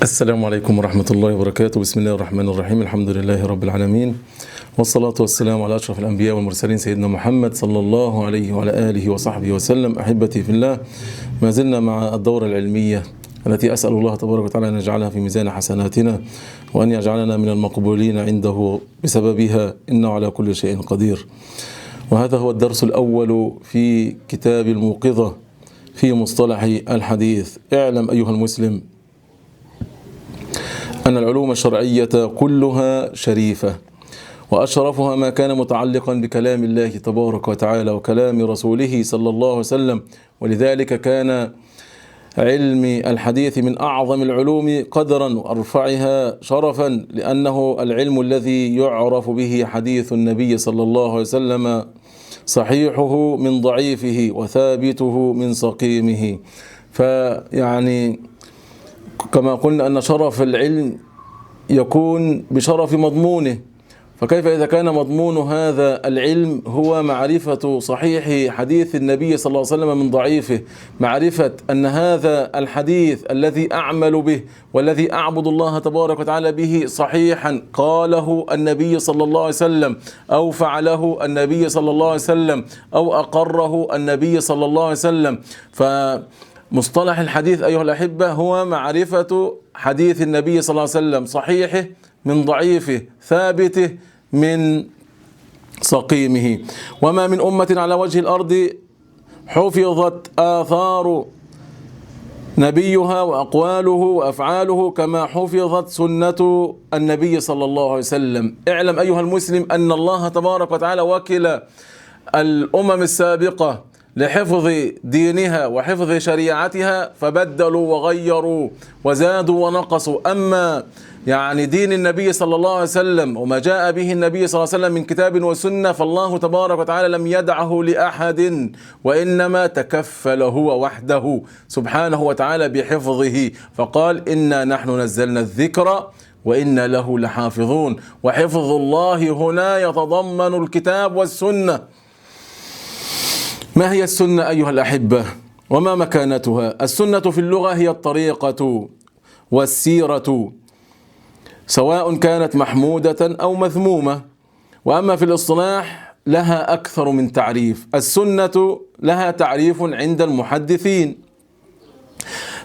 السلام عليكم ورحمة الله وبركاته. بسم الله الرحمن الرحيم. الحمد لله رب العالمين، والصلاة والسلام على أشرف الأنبياء والمرسلين سيدنا محمد صلى الله عليه وعلى آله وصحبه وسلم. أحبتي في الله، ما زلنا مع الدورة العلمية التي أسأل الله تبارك وتعالى أن يجعلها في ميزان حسناتنا، وأن يجعلنا من المقبولين عنده بسببها، إنه على كل شيء قدير. وهذا هو الدرس الأول في كتاب الموقظة في مصطلح الحديث. اعلم أيها المسلم أن العلوم الشرعية كلها شريفة، وأشرفها ما كان متعلقا بكلام الله تبارك وتعالى وكلام رسوله صلى الله عليه وسلم. ولذلك كان علم الحديث من أعظم العلوم قدرا وأرفعها شرفا، لأنه العلم الذي يعرف به حديث النبي صلى الله عليه وسلم، صحيحه من ضعيفه وثابته من سقيمه. فيعني كما قلنا أن شرف العلم يكون بشرف مضمونه، فكيف إذا كان مضمون هذا العلم هو معرفة صحيح حديث النبي صلى الله عليه وسلم من ضعيفه، معرفة أن هذا الحديث الذي أعمل به والذي أعبد الله تبارك وتعالى به صحيحا قاله النبي صلى الله عليه وسلم، أو فعله النبي صلى الله عليه وسلم، أو أقره النبي صلى الله عليه وسلم. فمصطلح الحديث أيها الأحبة هو معرفة حديث النبي صلى الله عليه وسلم، صحيحه من ضعيفه، ثابته من سقيمه. وما من أمة على وجه الأرض حفظت آثار نبيها وأقواله وأفعاله كما حفظت سنة النبي صلى الله عليه وسلم. اعلم أيها المسلم أن الله تبارك وتعالى وكل الأمم السابقة لحفظ دينها وحفظ شريعتها، فبدلوا وغيروا وزادوا ونقصوا. أما يعني دين النبي صلى الله عليه وسلم وما جاء به النبي صلى الله عليه وسلم من كتاب وسنة، فالله تبارك وتعالى لم يدعه لأحد، وإنما تكفل هو وحده سبحانه وتعالى بحفظه، فقال إنا نحن نزلنا الذكر وإنا له لحافظون. وحفظ الله هنا يتضمن الكتاب والسنة. ما هي السنة أيها الأحبة وما مكانتها؟ السنة في اللغة هي الطريقة والسيرة، سواء كانت محمودة أو مذمومة. وأما في الاصطلاح لها أكثر من تعريف. السنة لها تعريف عند المحدثين،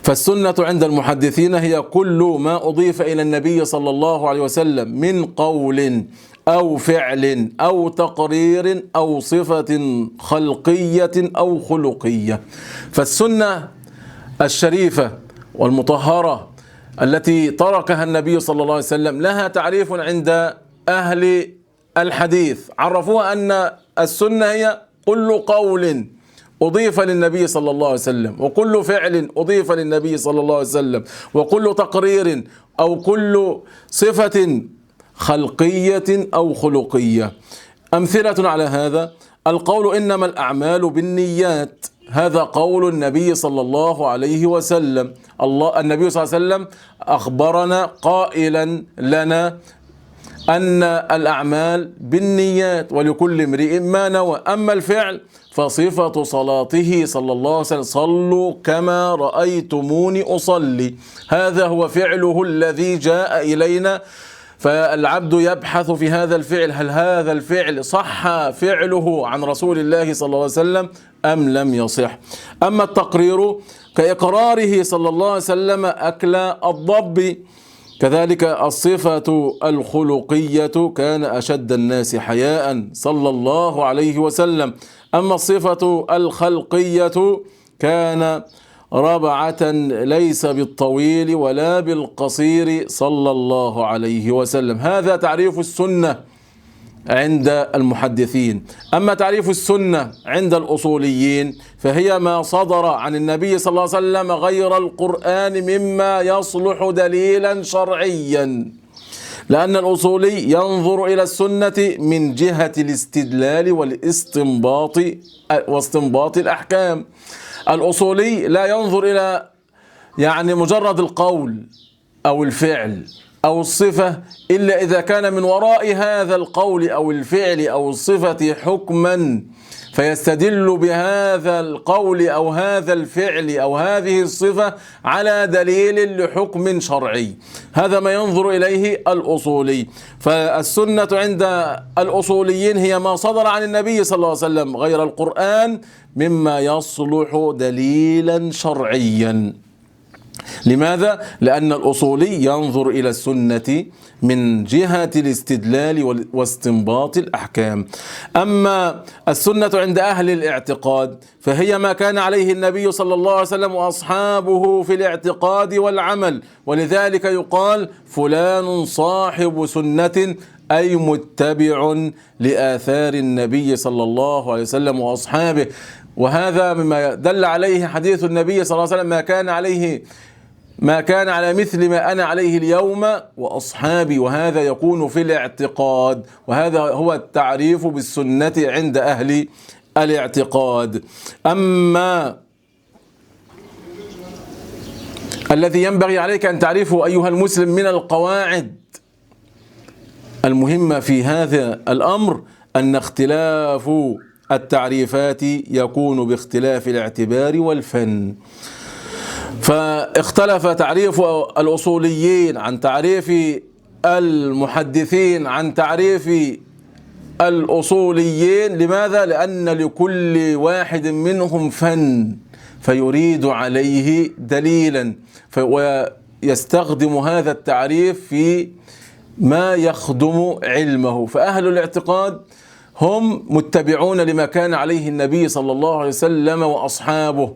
فالسنة عند المحدثين هي كل ما أضيف إلى النبي صلى الله عليه وسلم من قول أو فعل أو تقرير أو صفة خلقية أو خلقية. فالسنة الشريفة والمطهرة التي تركها النبي صلى الله عليه وسلم لها تعريف عند أهل الحديث، عرفوها أن السنة هي كل قول أضيف للنبي صلى الله عليه وسلم، وكل فعل أضيف للنبي صلى الله عليه وسلم، وكل تقرير أو كل صفة خلقية أو خلقية. أمثلة على هذا: القول إنما الأعمال بالنيات، هذا قول النبي صلى الله عليه وسلم. النبي صلى الله عليه وسلم أخبرنا قائلا لنا أن الأعمال بالنيات ولكل امرئ ما نوى. أما الفعل فصفة صلاته صلى الله عليه وسلم: صلوا كما رأيتموني أصلي. هذا هو فعله الذي جاء إلينا، فالعبد يبحث في هذا الفعل: هل هذا الفعل صح فعله عن رسول الله صلى الله عليه وسلم أم لم يصح؟ أما التقرير كإقراره صلى الله عليه وسلم أكل الضب. كذلك الصفة الخلقية: كان أشد الناس حياء صلى الله عليه وسلم. أما الصفة الخلقية: كان ربعة ليس بالطويل ولا بالقصير صلى الله عليه وسلم. هذا تعريف السنة عند المحدثين. أما تعريف السنة عند الأصوليين فهي ما صدر عن النبي صلى الله عليه وسلم غير القرآن مما يصلح دليلا شرعيا، لأن الأصولي ينظر إلى السنة من جهة الاستدلال واستنباط الأحكام. الأصولي لا ينظر إلى مجرد القول أو الفعل، أو الصفة إلا إذا كان من وراء هذا القول أو الفعل أو الصفة حكما، فيستدل بهذا القول أو هذا الفعل أو هذه الصفة على دليل لحكم شرعي. هذا ما ينظر إليه الأصولي. فالسنة عند الأصوليين هي ما صدر عن النبي صلى الله عليه وسلم غير القرآن مما يصلح دليلا شرعيا. لماذا؟ لأن الأصولي ينظر إلى السنة من جهة الاستدلال واستنباط الأحكام. أما السنة عند أهل الاعتقاد فهي ما كان عليه النبي صلى الله عليه وسلم وأصحابه في الاعتقاد والعمل، ولذلك يقال فلان صاحب سنة، أي متبع لآثار النبي صلى الله عليه وسلم وأصحابه. وهذا مما دل عليه حديث النبي صلى الله عليه وسلم ما كان على مثل ما أنا عليه اليوم وأصحابي، وهذا يكون في الاعتقاد، وهذا هو التعريف بالسنة عند أهل الاعتقاد. أما الذي ينبغي عليك أن تعرفه أيها المسلم من القواعد المهمة في هذا الأمر أن اختلاف التعريفات يكون باختلاف الاعتبار والفن. فاختلف تعريف الأصوليين عن تعريف المحدثين عن تعريف الأصوليين. لماذا؟ لأن لكل واحد منهم فن فيريد عليه دليلا ويستخدم هذا التعريف في ما يخدم علمه. فأهل الاعتقاد هم متبعون لما كان عليه النبي صلى الله عليه وسلم وأصحابه،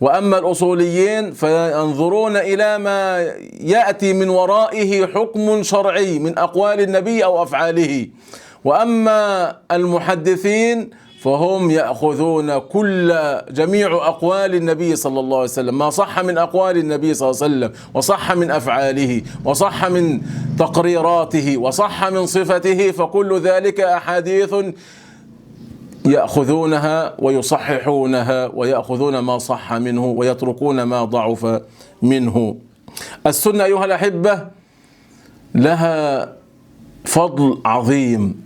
وأما الأصوليين فينظرون إلى ما يأتي من ورائه حكم شرعي من أقوال النبي أو أفعاله. وأما المحدثين فهم يأخذون جميع أقوال النبي صلى الله عليه وسلم، ما صح من أقوال النبي صلى الله عليه وسلم وصح من أفعاله وصح من تقريراته وصح من صفته، فكل ذلك أحاديث يأخذونها ويصححونها ويأخذون ما صح منه ويتركون ما ضعف منه. السنة أيها الأحبة لها فضل عظيم.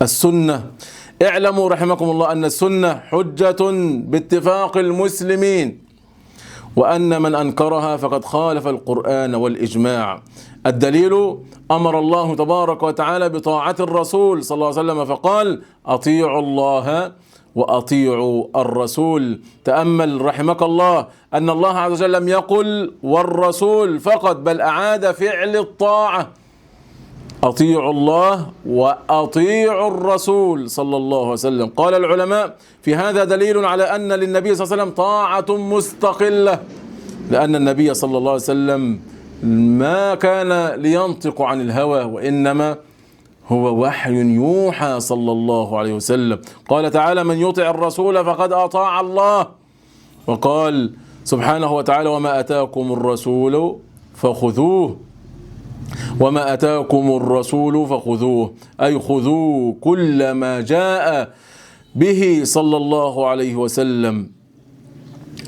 السنة اعلموا رحمكم الله أن السنة حجة باتفاق المسلمين، وأن من أنكرها فقد خالف القرآن والإجماع. الدليل أمر الله تبارك وتعالى بطاعة الرسول صلى الله عليه وسلم فقال أطيعوا الله وأطيعوا الرسول. تأمل رحمك الله أن الله عز وجل لم يقل والرسول فقط، بل أعاد فعل الطاعة، أطيعوا الله وأطيعوا الرسول صلى الله عليه وسلم. قال العلماء في هذا دليل على أن للنبي صلى الله عليه وسلم طاعة مستقلة، لأن النبي صلى الله عليه وسلم ما كان لينطق عن الهوى، وإنما هو وحي يوحى صلى الله عليه وسلم. قال تعالى من يطع الرسول فقد أطاع الله، وقال سبحانه وتعالى وما أتاكم الرسول فخذوه وما أتاكم الرسول فخذوه، أي خذوا كل ما جاء به صلى الله عليه وسلم.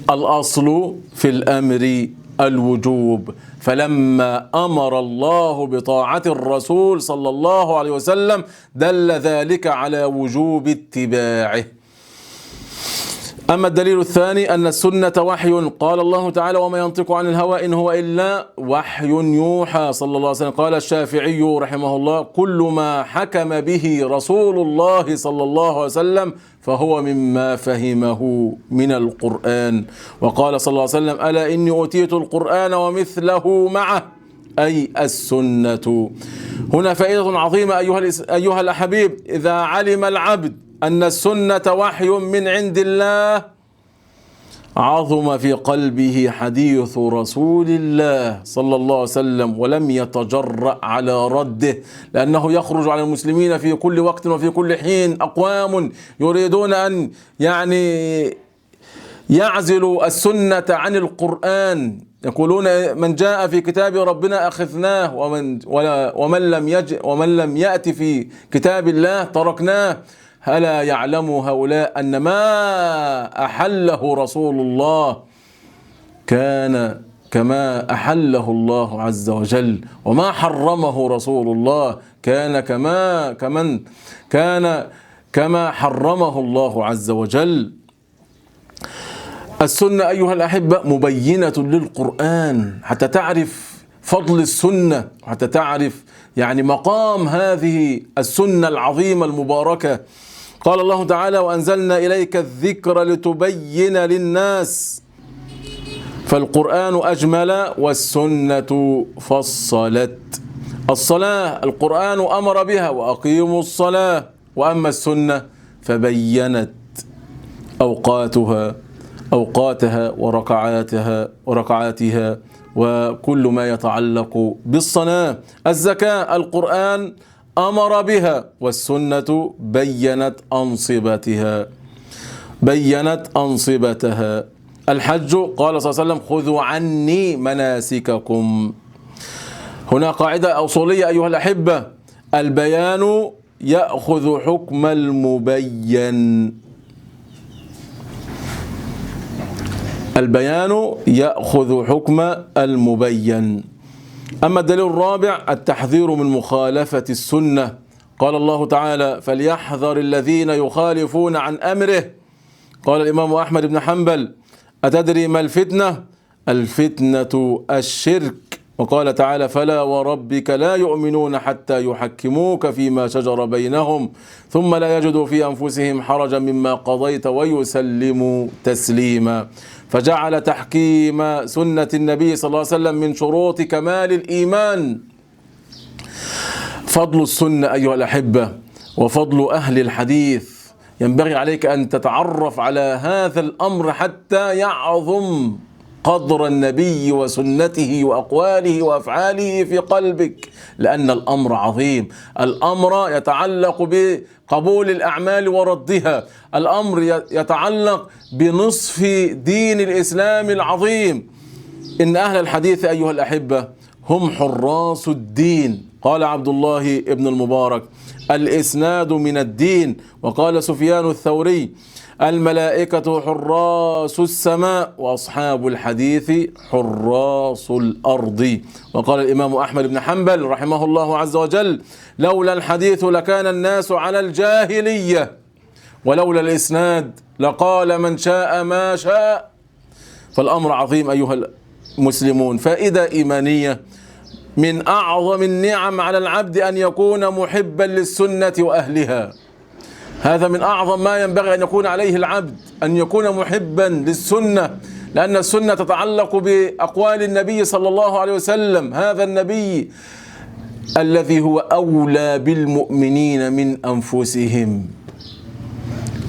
الأصل في الأمر الوجوب، فلما أمر الله بطاعة الرسول صلى الله عليه وسلم دل ذلك على وجوب اتباعه. أما الدليل الثاني أن السنة وحي، قال الله تعالى وما ينطق عن الهوى إن هو إلا وحي يوحى صلى الله عليه وسلم. قال الشافعي رحمه الله كل ما حكم به رسول الله صلى الله عليه وسلم فهو مما فهمه من القرآن. وقال صلى الله عليه وسلم ألا إني أوتيت القرآن ومثله معه، أي السنة. هنا فائدة عظيمة أيها الأحباب، إذا علم العبد أن السنة وحي من عند الله عظم في قلبه حديث رسول الله صلى الله عليه وسلم ولم يتجرأ على رده، لأنه يخرج على المسلمين في كل وقت وفي كل حين أقوام يريدون أن يعزلوا السنة عن القرآن، يقولون من جاء في كتاب ربنا أخذناه ومن لم يأتي في كتاب الله تركناه. ألا يعلم هؤلاء أن ما أحله رسول الله كما أحله الله عز وجل، وما حرمه رسول الله كان كما حرمه الله عز وجل. السنة أيها الأحبة مبينة للقرآن، حتى تعرف فضل السنة، حتى تعرف يعني مقام هذه السنة العظيمة المباركة. قال الله تعالى: وأنزلنا إليك الذكر لتبين للناس، فالقرآن أجمل والسنة فصلت. الصلاة القرآن أمر بها وأقيموا الصلاة، وأما السنة فبينت أوقاتها وركعاتها وكل ما يتعلق بالصلاة. الزكاة القرآن أمر بها، والسنة بينت أنصبتها. الحج قال صلى الله عليه وسلم: خذوا عني مناسككم. هنا قاعدة أصولية أيها الأحبة: البيان يأخذ حكم المبين. البيان يأخذ حكم المبين. أما الدليل الرابع التحذير من مخالفة السنة. قال الله تعالى: فليحذر الذين يخالفون عن أمره. قال الإمام أحمد بن حنبل: أتدري ما الفتنة؟ الفتنة الشرك. وقال تعالى: فلا وربك لا يؤمنون حتى يحكموك فيما شجر بينهم ثم لا يجدوا في أنفسهم حرجا مما قضيت ويسلموا تسليما. فجعل تحكيم سنة النبي صلى الله عليه وسلم من شروط كمال الإيمان. فضل السنة أيها الأحبة وفضل أهل الحديث، ينبغي عليك أن تتعرف على هذا الأمر حتى يعظم قدر النبي وسنته وأقواله وأفعاله في قلبك، لأن الأمر عظيم. الأمر يتعلق بقبول الأعمال وردها، الأمر يتعلق بنصف دين الإسلام العظيم. إن أهل الحديث أيها الأحبة هم حراس الدين. قال عبد الله بن المبارك: الإسناد من الدين. وقال سفيان الثوري: الملائكة حراس السماء وأصحاب الحديث حراس الأرض. وقال الإمام أحمد بن حنبل رحمه الله عز وجل: لولا الحديث لكان الناس على الجاهلية، ولولا الإسناد لقال من شاء ما شاء. فالأمر عظيم أيها المسلمون. فائدة إيمانية: من أعظم النعم على العبد أن يكون محبا للسنة وأهلها. هذا من أعظم ما ينبغي أن يكون عليه العبد، أن يكون محبا للسنة، لأن السنة تتعلق بأقوال النبي صلى الله عليه وسلم، هذا النبي الذي هو أولى بالمؤمنين من أنفسهم.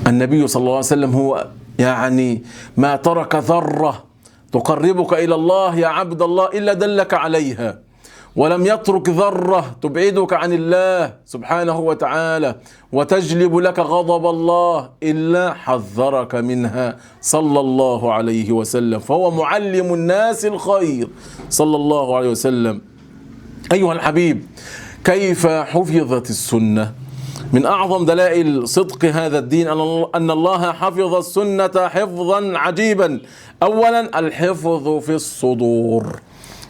النبي صلى الله عليه وسلم هو يعني ما ترك ذرة تقربك إلى الله يا عبد الله إلا دلك عليها، ولم يترك ذرة تبعدك عن الله سبحانه وتعالى وتجلب لك غضب الله إلا حذرك منها صلى الله عليه وسلم. فهو معلم الناس الخير صلى الله عليه وسلم. أيها الحبيب، كيف حفظت السنة؟ من أعظم دلائل صدق هذا الدين أن الله حفظ السنة حفظا عجيبا. أولا الحفظ في الصدور.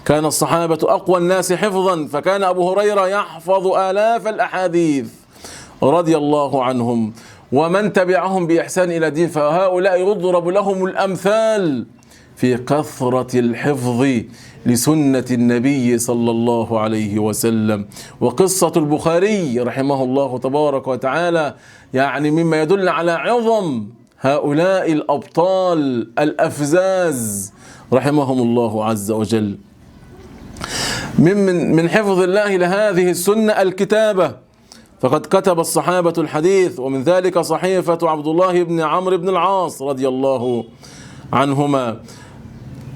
كان الصحابة أقوى الناس حفظا، فكان أبو هريرة يحفظ آلاف الأحاديث رضي الله عنهم، ومن تبعهم بإحسان إلى الدين، فهؤلاء يضرب لهم الأمثال في كثرة الحفظ لسنة النبي صلى الله عليه وسلم. وقصة البخاري رحمه الله تبارك وتعالى يعني مما يدل على عظم هؤلاء الأبطال الأفزاز رحمهم الله عز وجل. من حفظ الله لهذه السنة الكتابة، فقد كتب الصحابة الحديث، ومن ذلك صحيفة عبد الله بن عمرو بن العاص رضي الله عنهما.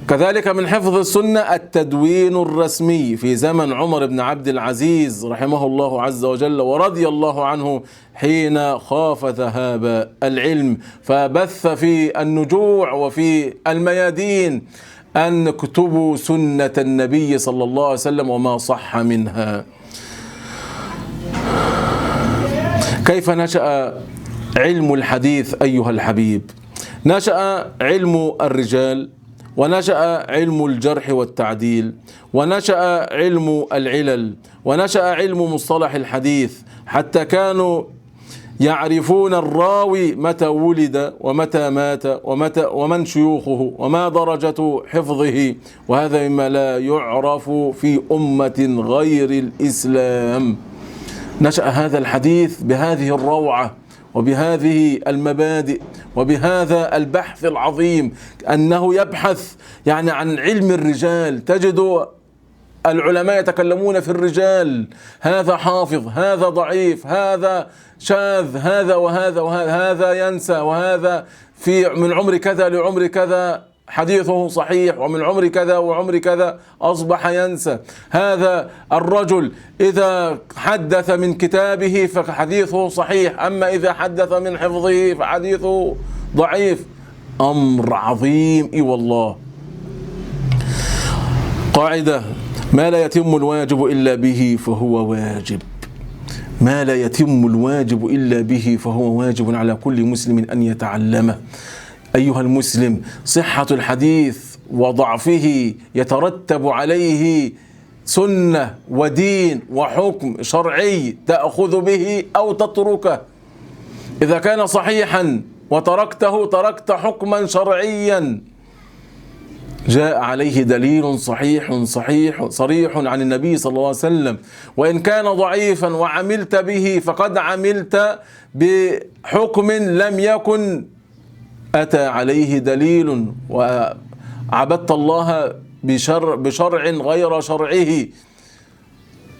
كذلك من حفظ السنة التدوين الرسمي في زمن عمر بن عبد العزيز رحمه الله عز وجل ورضي الله عنه، حين خاف ذهاب العلم فبث في النجوع وفي الميادين أن نكتبوا سنة النبي صلى الله عليه وسلم وما صح منها. كيف نشأ علم الحديث أيها الحبيب؟ نشأ علم الرجال ونشأ علم الجرح والتعديل، ونشأ علم العلل، ونشأ علم مصطلح الحديث، حتى كانوا يعرفون الراوي متى ولد ومتى مات ومن شيوخه وما درجة حفظه، وهذا مما لا يعرف في أمة غير الإسلام. نشأ هذا الحديث بهذه الروعة وبهذه المبادئ وبهذا البحث العظيم، أنه يبحث يعني عن علم الرجال. تجد العلماء يتكلمون في الرجال، هذا حافظ، هذا ضعيف، هذا شاذ، هذا وهذا وهذا، هذا ينسى، وهذا في من عمر كذا لعمر كذا حديثه صحيح، ومن عمر كذا وعمر كذا أصبح ينسى. هذا الرجل إذا حدث من كتابه فحديثه صحيح، أما إذا حدث من حفظه فحديثه ضعيف. أمر عظيم إي والله. قاعدة: ما لا يتم الواجب إلا به فهو واجب. ما لا يتم الواجب إلا به فهو واجب على كل مسلم أن يتعلمه. أيها المسلم، صحة الحديث وضعفه يترتب عليه سنة ودين وحكم شرعي تأخذ به أو تتركه. إذا كان صحيحا وتركته تركت حكما شرعيا جاء عليه دليل صريح عن النبي صلى الله عليه وسلم. وإن كان ضعيفا وعملت به فقد عملت بحكم لم يكن أتى عليه دليل، وعبدت الله بشرع غير شرعه.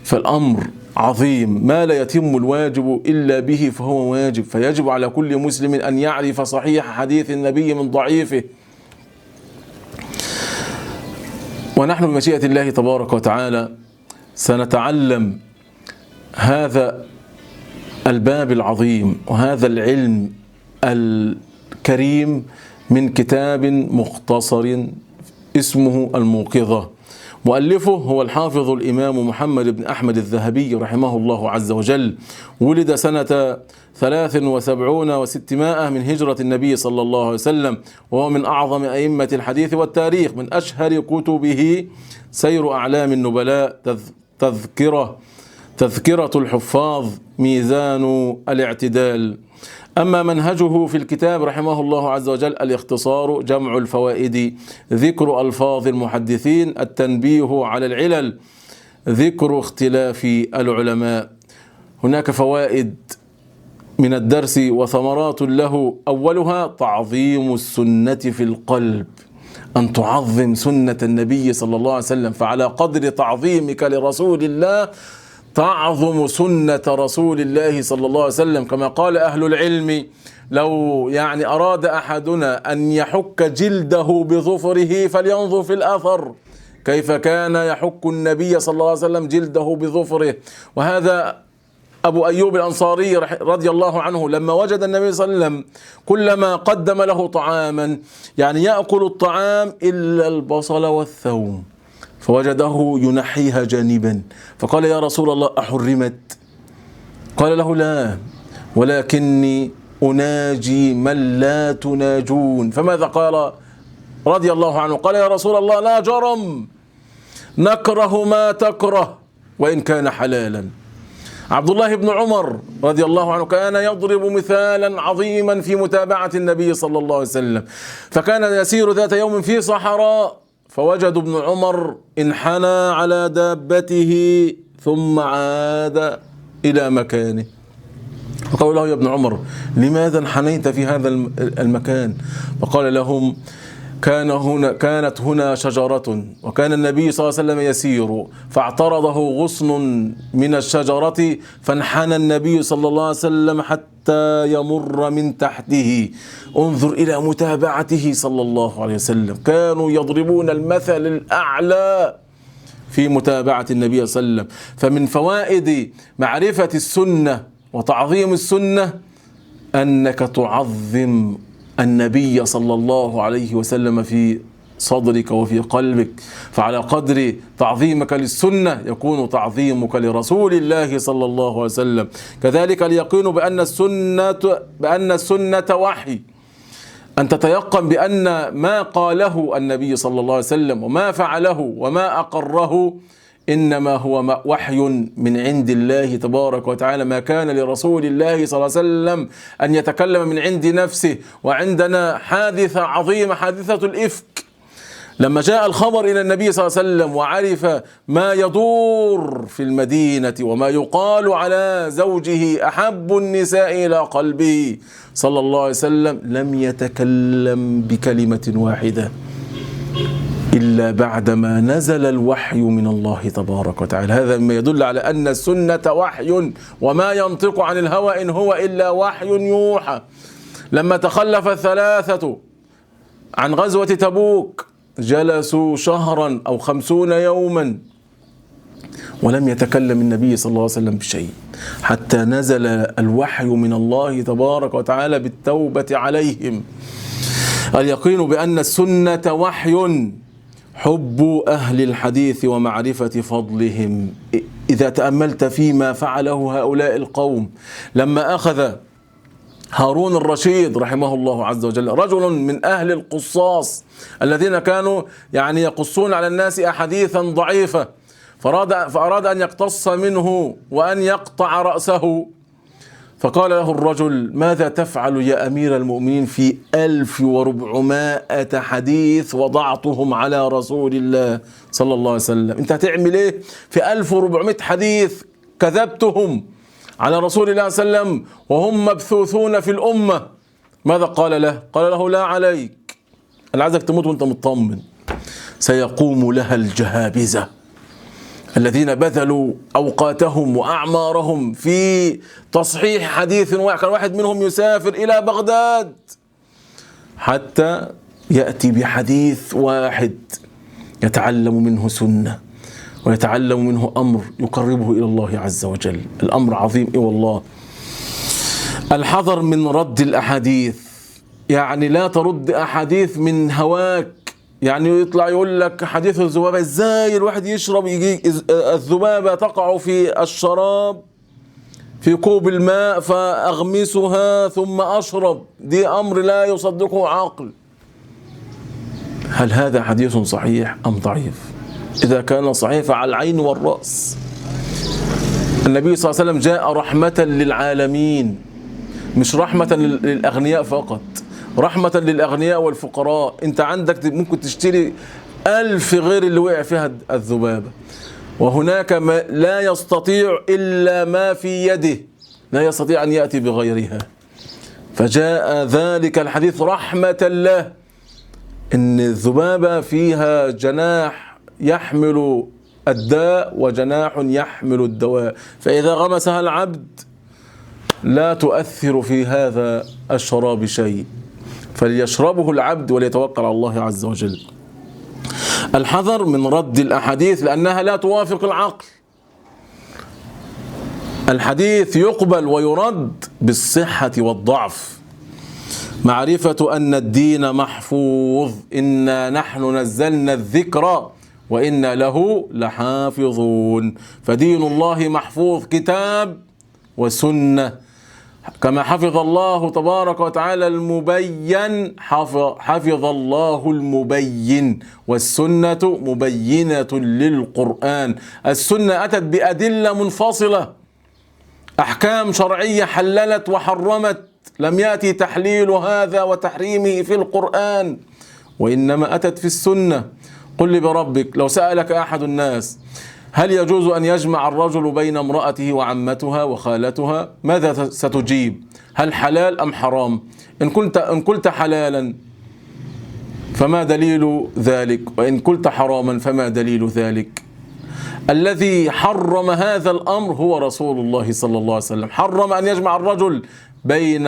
فالأمر عظيم. ما لا يتم الواجب إلا به فهو واجب، فيجب على كل مسلم أن يعرف صحيح حديث النبي من ضعيفه. ونحن بمشيئة الله تبارك وتعالى سنتعلم هذا الباب العظيم وهذا العلم الكريم من كتاب مختصر اسمه الموقظة. مؤلفه هو الحافظ الإمام محمد بن أحمد الذهبي رحمه الله عز وجل. ولد سنة 73 و600 من هجرة النبي صلى الله عليه وسلم، وهو من أعظم أئمة الحديث والتاريخ. من أشهر كتبه سير أعلام النبلاء، تذكرة الحفاظ، ميزان الاعتدال. أما منهجه في الكتاب رحمه الله عز وجل: الاختصار، جمع الفوائد، ذكر ألفاظ المحدثين، التنبيه على العلل، ذكر اختلاف العلماء. هناك فوائد من الدرس وثمرات له. أولها تعظيم السنة في القلب، أن تعظم سنة النبي صلى الله عليه وسلم، فعلى قدر تعظيمك لرسول الله تعظم سنة رسول الله صلى الله عليه وسلم. كما قال أهل العلم: لو أراد أحدنا أن يحك جلده بظفره فلينظر في الأثر كيف كان يحك النبي صلى الله عليه وسلم جلده بظفره. وهذا أبو أيوب الأنصاري رضي الله عنه لما وجد النبي صلى الله عليه وسلم كلما قدم له طعاما يأكل الطعام إلا البصل والثوم، فوجده ينحيها جانبا، فقال: يا رسول الله أحرمت؟ قال له: لا، ولكني أناجي من لا تناجون. فماذا قال رضي الله عنه؟ قال: يا رسول الله لا جرم، نكره ما تكره وإن كان حلالا. عبد الله بن عمر رضي الله عنه كان يضرب مثالا عظيما في متابعة النبي صلى الله عليه وسلم، فكان يسير ذات يوم في صحراء فوجد ابن عمر انحنى على دابته ثم عاد إلى مكانه، فقالوا له: يا ابن عمر لماذا انحنيت في هذا المكان؟ فقال لهم: كانت هنا شجرة، وكان النبي صلى الله عليه وسلم يسير فاعترضه غصن من الشجرة فانحنى النبي صلى الله عليه وسلم حتى يمر من تحته. انظر إلى متابعته صلى الله عليه وسلم، كانوا يضربون المثل الأعلى في متابعة النبي صلى الله عليه وسلم. فمن فوائد معرفة السنة وتعظيم السنة أنك تعظم النبي صلى الله عليه وسلم في صدرك وفي قلبك، فعلى قدر تعظيمك للسنة يكون تعظيمك لرسول الله صلى الله عليه وسلم. كذلك اليقين بأن السنة وحي، أن تتيقن بأن ما قاله النبي صلى الله عليه وسلم وما فعله وما أقره إنما هو وحي من عند الله تبارك وتعالى. ما كان لرسول الله صلى الله عليه وسلم أن يتكلم من عند نفسه. وعندنا حادثة عظيمة، حادثة الإفك، لما جاء الخبر إلى النبي صلى الله عليه وسلم وعرف ما يدور في المدينة وما يقال على زوجه أحب النساء إلى قلبه صلى الله عليه وسلم، لم يتكلم بكلمة واحدة إلا بعدما نزل الوحي من الله تبارك وتعالى. هذا مما يدل على أن السنة وحي، وما ينطق عن الهوى إن هو إلا وحي يوحى. لما تخلف الثلاثة عن غزوة تبوك جلسوا شهرا أو 50 يوما ولم يتكلم النبي صلى الله عليه وسلم بشيء، حتى نزل الوحي من الله تبارك وتعالى بالتوبة عليهم. اليقين بأن السنة وحي، حب أهل الحديث ومعرفة فضلهم. إذا تأملت فيما فعله هؤلاء القوم لما أخذ هارون الرشيد رحمه الله عز وجل، رجل من أهل القصاص الذين كانوا يقصون على الناس أحاديثا ضعيفة، فأراد أن يقتص منه وأن يقطع رأسه، فقال له الرجل: ماذا تفعل يا أمير المؤمنين في 1400 حديث وضعتهم على رسول الله صلى الله عليه وسلم؟ أنت هتعمل إيه في 1400 حديث كذبتهم على رسول الله صلى الله عليه وسلم وهم مبثوثون في الأمة؟ ماذا قال له؟ قال له: لا عليك، أنا عايزك تموت وأنت مطمن، سيقوم لها الجهابذة الذين بذلوا أوقاتهم وأعمارهم في تصحيح حديث واحد. كان واحد منهم يسافر إلى بغداد حتى يأتي بحديث واحد يتعلم منه سنة ويتعلم منه أمر يقربه إلى الله عز وجل. الأمر عظيم إيه والله. الحذر من رد الأحاديث، لا ترد أحاديث من هواك. يطلع يقول لك حديث الذبابة، ازاي الواحد يشرب، يجي الذبابة تقع في الشراب في كوب الماء فأغمسها ثم أشرب، دي أمر لا يصدقه عقل. هل هذا حديث صحيح أم ضعيف؟ إذا كان صحيح فعلى العين والرأس. النبي صلى الله عليه وسلم جاء رحمة للعالمين، مش رحمة للأغنياء فقط، رحمة للأغنياء والفقراء. أنت عندك ممكن تشتري 1000 غير اللي وقع فيها الذبابة، وهناك ما لا يستطيع إلا ما في يده، لا يستطيع أن يأتي بغيرها. فجاء ذلك الحديث رحمة له، إن الذبابة فيها جناح يحمل الداء وجناح يحمل الدواء، فإذا غمسها العبد لا تؤثر في هذا الشراب شيء، فليشربه العبد وليتوكل على الله عز وجل. الحذر من رد الأحاديث لأنها لا توافق العقل. الحديث يقبل ويرد بالصحة والضعف. معرفة أن الدين محفوظ، إنا نحن نزلنا الذكر وإنا له لحافظون. فدين الله محفوظ، كتاب وسنة، كما حفظ الله تبارك وتعالى المبين حفظ الله المبين، والسنة مبينة للقرآن. السنة أتت بأدلة منفصلة، أحكام شرعية حللت وحرمت، لم يأتي تحليل هذا وتحريمه في القرآن، وإنما أتت في السنة. قل لي بربك، لو سألك أحد الناس هل يجوز أن يجمع الرجل بين امرأته وعمتها وخالتها، ماذا ستجيب؟ هل حلال أم حرام؟ إن قلت حلالا فما دليل ذلك؟ وإن قلت حراما فما دليل ذلك؟ الذي حرم هذا الأمر هو رسول الله صلى الله عليه وسلم. حرم أن يجمع الرجل بين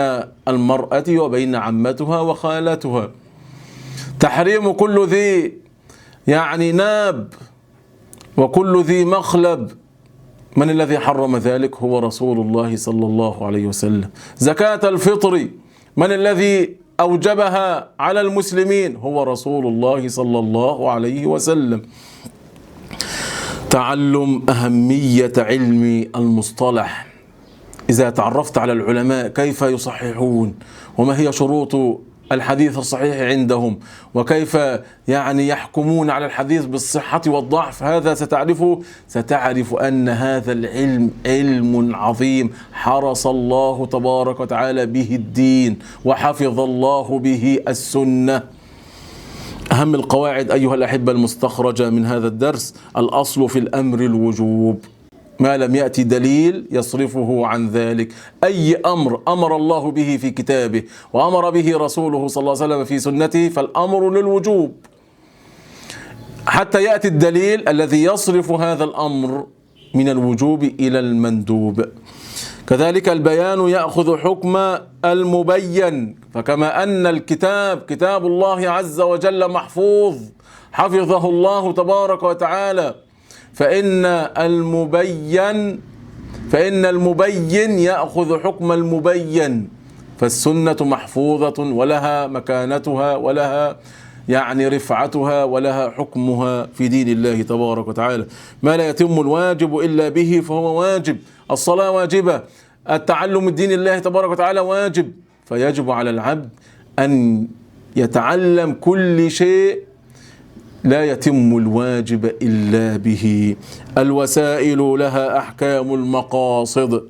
المرأة وبين عمتها وخالتها. تحريم كل ذي ناب وكل ذي مخلب، من الذي حرم ذلك؟ هو رسول الله صلى الله عليه وسلم. زكاة الفطر، من الذي أوجبها على المسلمين؟ هو رسول الله صلى الله عليه وسلم. تعلم أهمية علم المصطلح. إذا تعرفت على العلماء كيف يصححون وما هي شروط الحديث الصحيح عندهم، وكيف يعني يحكمون على الحديث بالصحة والضعف. هذا ستعرف أن هذا العلم علم عظيم حرس الله تبارك وتعالى به الدين، وحفظ الله به السنة. أهم القواعد أيها الأحبة المستخرجة من هذا الدرس: الأصل في الأمر الوجوب، ما لم يأتي دليل يصرفه عن ذلك. أي أمر أمر الله به في كتابه وأمر به رسوله صلى الله عليه وسلم في سنته فالأمر للوجوب، حتى يأتي الدليل الذي يصرف هذا الأمر من الوجوب إلى المندوب. كذلك البيان يأخذ حكم المبين، فكما أن الكتاب كتاب الله عز وجل محفوظ حفظه الله تبارك وتعالى، فإن المبين يأخذ حكم المبين. فالسنة محفوظة ولها مكانتها ولها يعني رفعتها ولها حكمها في دين الله تبارك وتعالى. ما لا يتم الواجب إلا به فهو واجب. الصلاة واجبة، التعلم الدين الله تبارك وتعالى واجب، فيجب على العبد أن يتعلم كل شيء، لا يتم الواجب إلا به. الوسائل لها أحكام المقاصد،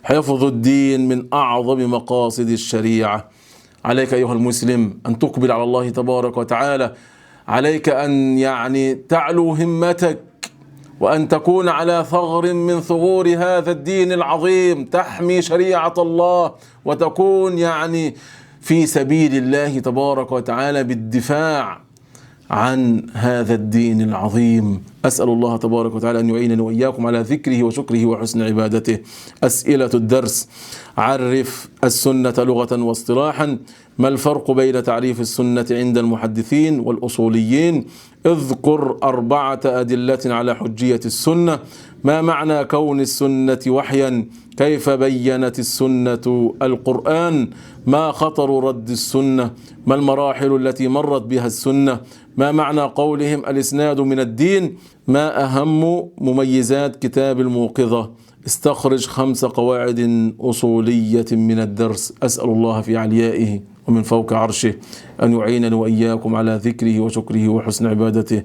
حفظ الدين من أعظم مقاصد الشريعة. عليك أيها المسلم أن تقبل على الله تبارك وتعالى، عليك أن يعني تعلو همتك، وأن تكون على ثغر من ثغور هذا الدين العظيم، تحمي شريعة الله وتكون يعني في سبيل الله تبارك وتعالى بالدفاع عن هذا الدين العظيم. أسأل الله تبارك وتعالى أن يعينني وإياكم على ذكره وشكره وحسن عبادته. أسئلة الدرس: عرف السنة لغة واصطلاحا. ما الفرق بين تعريف السنة عند المحدثين والأصوليين؟ اذكر 4 أدلة على حجية السنة. ما معنى كون السنة وحيا؟ كيف بينت السنة القرآن؟ ما خطر رد السنة؟ ما المراحل التي مرت بها السنة؟ ما معنى قولهم الإسناد من الدين؟ ما أهم مميزات كتاب الموقظة؟ استخرج 5 قواعد أصولية من الدرس. أسأل الله في عليائه ومن فوق عرشه أن يعينني وإياكم على ذكره وشكره وحسن عبادته.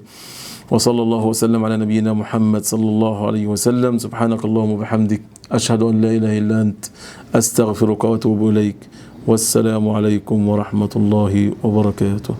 وصلى الله وسلم على نبينا محمد صلى الله عليه وسلم. سبحانك اللهم وبحمدك، أشهد أن لا إله إلا أنت، أستغفرك وأتوب إليك. والسلام عليكم ورحمة الله وبركاته.